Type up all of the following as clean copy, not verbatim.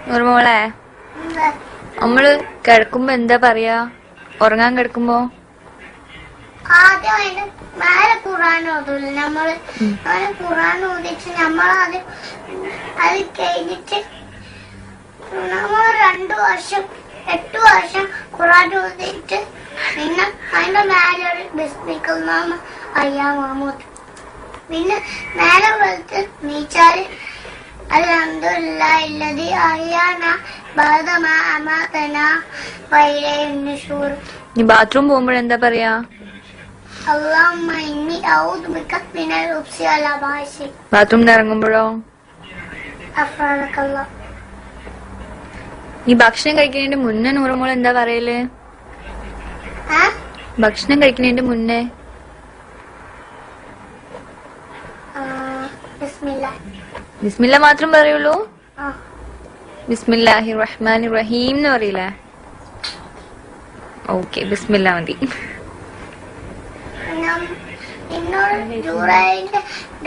മോളെ, നമ്മള് കിടക്കുമ്പോ എന്താ പറയാ? ഉറങ്ങാൻ കിടക്കുമ്പോ ആദ്യം അതിന് മേലെ ഖുർആൻ ഓതൂല നമ്മള്. അങ്ങനെ ഖുർആൻ ഓതിച്ച് നമ്മളത് കഴിഞ്ഞിട്ട് നമ്മൾ 2 വർഷം 8 വർഷം ഖുർആൻ ഓതിട്ട് പിന്നെ അതിന്റെ മേലെ ഒരു ബിസ്മിക്കല്ലാഹു അയ്യാ മുഹമ്മദ്. പിന്നെ നേരെ വെളുത്ത് നീച്ചാല് അൽഹംദുലില്ലാഹി അല്ലദീ അഹ്യാനാ ബഅദ മാ അമാതനാ വഇലൈഹിൻ നുശൂർ. നീ ബാത്റൂം പോകുമ്പോഴെന്താ പറയാ? അല്ലാഹുമ്മ ഇന്നി അഊദു ബിക മിനൽ ഖുബ്സി വൽ ഖബായിസി. ബാത്റൂമിൽ ഇറങ്ങുമ്പോഴോ? അഫ്റാനക്കല്ലാഹ്. നീ ഭക്ഷണം കഴിക്കുന്നതിന്റെ മുന്നേ നൂറുമോൾ എന്താ പറയല്? ഭക്ഷണം കഴിക്കുന്നതിന്റെ മുന്നേ ബിസ്മില്ല മാത്രം പറയുള്ളൂ? ബിസ്മില്ലാഹിർ റഹ്മാനിർ റഹീം എന്ന് പറയില്ലേ? ഓക്കെ, ബിസ്മില്ല മതി.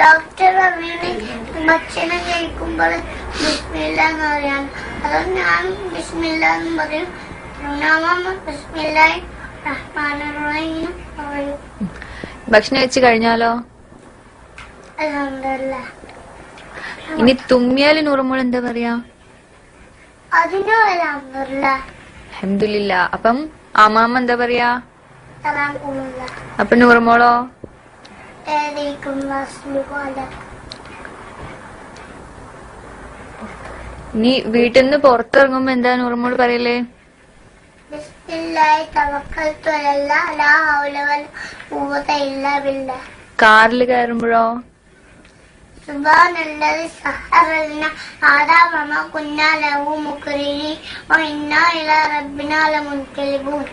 ഡോക്ടർ ഭക്ഷണം കഴിക്കുമ്പോൾ ബിസ്മില്ല എന്ന് പറയാൻ, അത് ഞാൻ ബിസ്മില്ല എന്ന് പറയും. ബിസ്മില്ലാഹിർ റഹ്മാനിർ റഹീം പറയും. ഭക്ഷണം കഴിച്ചു കഴിഞ്ഞാലോ? അൽഹംദുലില്ലാഹ്. ഇനി തുമ്മിയാല് നൂറുമോൾ എന്താ പറയാ? അതിനും അൽഹംദുലില്ലാഹ്. അൽഹംദുലില്ലാഹ്. അപ്പം ആമാമ എന്താ പറയാ? തറാഖുമുല്ലാഹ്. അപ്പൊ നൂറുമോളോ? നീ വീട്ടിൽ നിന്ന് പുറത്തിറങ്ങുമ്പോ എന്താ നൂറുമോള് പറയല്? ബിസ്മില്ലാഹി തവക്കൽതു അലല്ലാഹ് ലാ ഹൗല വലാ ഖുവത ഇല്ലാ ബില്ലാഹ്. കാറിൽ കയറുമ്പോഴോ? സുബ്ഹാനല്ലദി സഖറ ലനാ ഹാദാ വമാ കുന്നാ ലഹു മുഖ്രിനീൻ വഇന്നാ ഇലാ റബ്ബിനാ ലമുൻഖലിബൂൻ.